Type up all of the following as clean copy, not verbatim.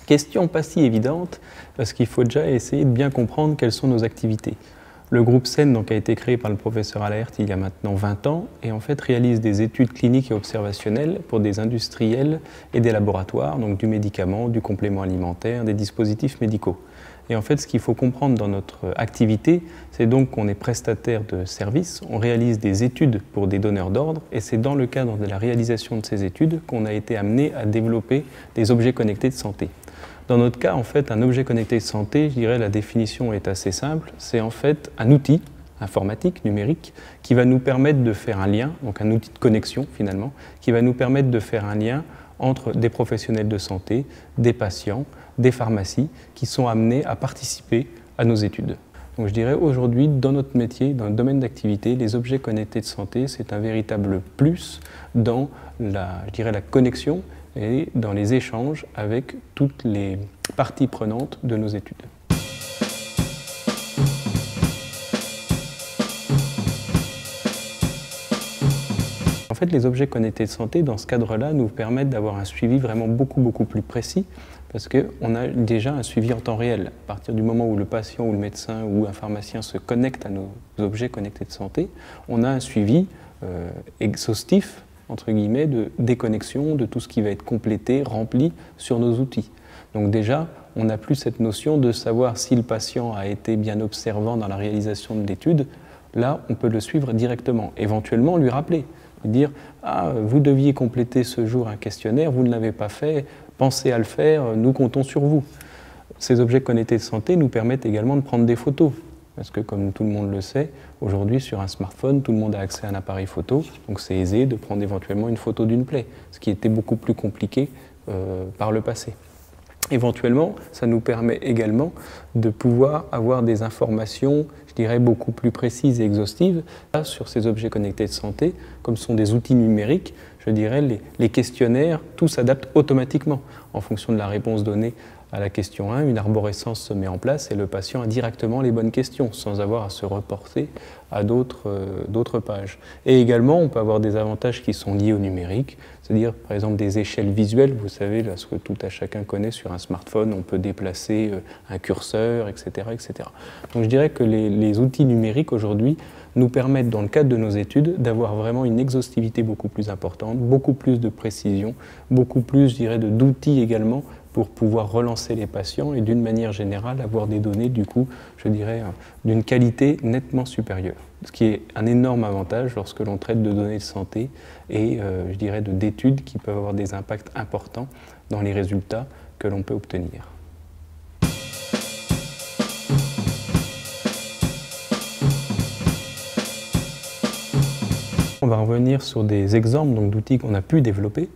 Question pas si évidente, parce qu'il faut déjà essayer de bien comprendre quelles sont nos activités. Le groupe SEN donc, a été créé par le professeur Allaert il y a maintenant 20 ans et en fait réalise des études cliniques et observationnelles pour des industriels et des laboratoires, donc du médicament, du complément alimentaire, des dispositifs médicaux. Et en fait, ce qu'il faut comprendre dans notre activité, c'est donc qu'on est prestataire de services, on réalise des études pour des donneurs d'ordre et c'est dans le cadre de la réalisation de ces études qu'on a été amené à développer des objets connectés de santé. Dans notre cas, en fait, un objet connecté de santé, je dirais la définition est assez simple, c'est en fait un outil informatique, numérique, qui va nous permettre de faire un lien, donc un outil de connexion finalement, qui va nous permettre de faire un lien entre des professionnels de santé, des patients, des pharmacies qui sont amenés à participer à nos études. Donc je dirais aujourd'hui, dans notre métier, dans le domaine d'activité, les objets connectés de santé, c'est un véritable plus dans je dirais, la connexion et dans les échanges avec toutes les parties prenantes de nos études. En fait, les objets connectés de santé, dans ce cadre-là, nous permettent d'avoir un suivi vraiment beaucoup plus précis parce qu'on a déjà un suivi en temps réel. À partir du moment où le patient ou le médecin ou un pharmacien se connecte à nos objets connectés de santé, on a un suivi exhaustif, entre guillemets, de déconnexion, de tout ce qui va être complété, rempli sur nos outils. Donc déjà, on n'a plus cette notion de savoir si le patient a été bien observant dans la réalisation de l'étude. Là, on peut le suivre directement, éventuellement lui rappeler, lui dire « Ah, vous deviez compléter ce jour un questionnaire, vous ne l'avez pas fait, pensez à le faire, nous comptons sur vous ». Ces objets connectés de santé nous permettent également de prendre des photos. Parce que comme tout le monde le sait, aujourd'hui sur un smartphone, tout le monde a accès à un appareil photo, donc c'est aisé de prendre éventuellement une photo d'une plaie, ce qui était beaucoup plus compliqué par le passé. Éventuellement, ça nous permet également de pouvoir avoir des informations, je dirais, beaucoup plus précises et exhaustives sur ces objets connectés de santé, comme ce sont des outils numériques. Je dirais, les questionnaires, tout s'adapte automatiquement en fonction de la réponse donnée à la question 1, une arborescence se met en place et le patient a directement les bonnes questions sans avoir à se reporter à d'autres pages. Et également, on peut avoir des avantages qui sont liés au numérique, c'est-à-dire par exemple des échelles visuelles, vous savez, là, ce que tout à chacun connaît sur un smartphone, on peut déplacer un curseur, etc., etc. Donc je dirais que les outils numériques aujourd'hui nous permettent, dans le cadre de nos études, d'avoir vraiment une exhaustivité beaucoup plus importante, beaucoup plus de précision, beaucoup plus, je dirais, d'outils également pour pouvoir relancer les patients et d'une manière générale avoir des données, du coup, je dirais, d'une qualité nettement supérieure. Ce qui est un énorme avantage lorsque l'on traite de données de santé et, je dirais, d'études qui peuvent avoir des impacts importants dans les résultats que l'on peut obtenir. On va revenir sur des exemples d'outils qu'on a pu développer.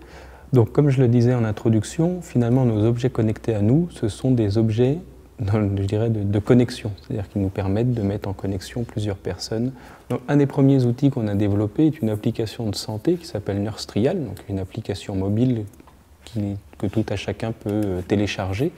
Donc, comme je le disais en introduction, finalement, nos objets connectés à nous, ce sont des objets, je dirais, de connexion, c'est-à-dire qui nous permettent de mettre en connexion plusieurs personnes. Donc, un des premiers outils qu'on a développé est une application de santé qui s'appelle Nurse Trial, donc une application mobile que tout à chacun peut télécharger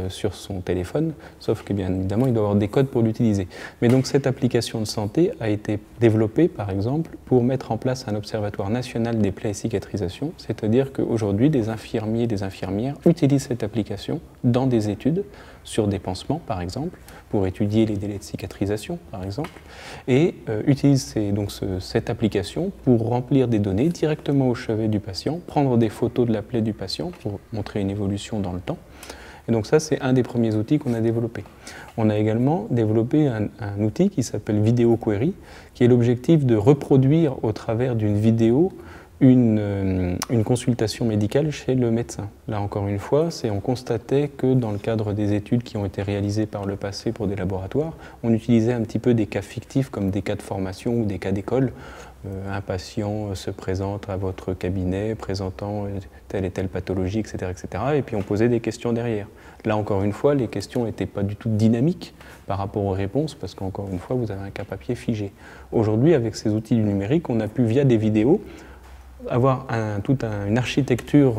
sur son téléphone, sauf que bien évidemment il doit avoir des codes pour l'utiliser. Mais donc cette application de santé a été développée par exemple pour mettre en place un observatoire national des plaies et cicatrisations, c'est-à-dire qu'aujourd'hui des infirmiers et des infirmières utilisent cette application dans des études sur des pansements par exemple, pour étudier les délais de cicatrisation par exemple, et utilisent donc cette application pour remplir des données directement au chevet du patient, prendre des photos de la plaie du patient pour montrer une évolution dans le temps. Et donc ça, c'est un des premiers outils qu'on a développé. On a également développé un outil qui s'appelle Video Query, qui est l'objectif de reproduire au travers d'une vidéo une consultation médicale chez le médecin. Là, encore une fois, on constatait que dans le cadre des études qui ont été réalisées par le passé pour des laboratoires, on utilisait un petit peu des cas fictifs comme des cas de formation ou des cas d'école. Un patient se présente à votre cabinet présentant telle et telle pathologie, etc., etc. Et puis on posait des questions derrière. Là, encore une fois, les questions n'étaient pas du tout dynamiques par rapport aux réponses parce qu'encore une fois, vous avez un cas papier figé. Aujourd'hui, avec ces outils du numérique, on a pu, via des vidéos, avoir toute une architecture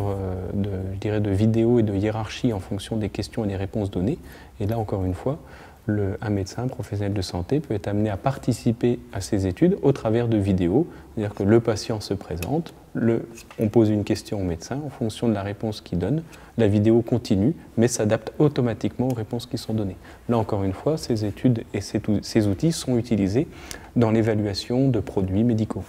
je dirais, de vidéos et de hiérarchie en fonction des questions et des réponses données. Et là, encore une fois, un médecin, un professionnel de santé peut être amené à participer à ces études au travers de vidéos. C'est-à-dire que le patient se présente, on pose une question au médecin, en fonction de la réponse qu'il donne, la vidéo continue, mais s'adapte automatiquement aux réponses qui sont données. Là encore une fois, ces études et ces outils sont utilisés dans l'évaluation de produits médicaux.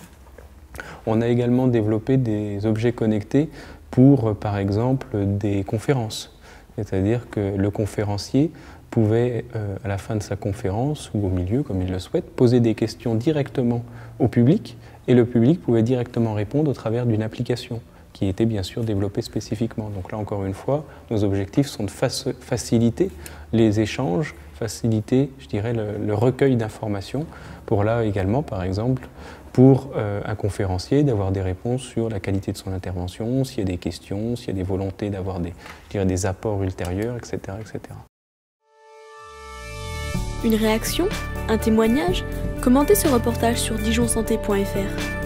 On a également développé des objets connectés pour, par exemple, des conférences. C'est-à-dire que le conférencier pouvait, à la fin de sa conférence, ou au milieu, comme il le souhaite, poser des questions directement au public, et le public pouvait directement répondre au travers d'une application qui était bien sûr développée spécifiquement. Donc là, encore une fois, nos objectifs sont de faciliter les échanges, faciliter, je dirais, le recueil d'informations, pour là également, par exemple, pour un conférencier d'avoir des réponses sur la qualité de son intervention, s'il y a des questions, s'il y a des volontés d'avoir des apports ultérieurs, etc., etc. Une réaction? Un témoignage? Commentez ce reportage sur dijonsanté.fr.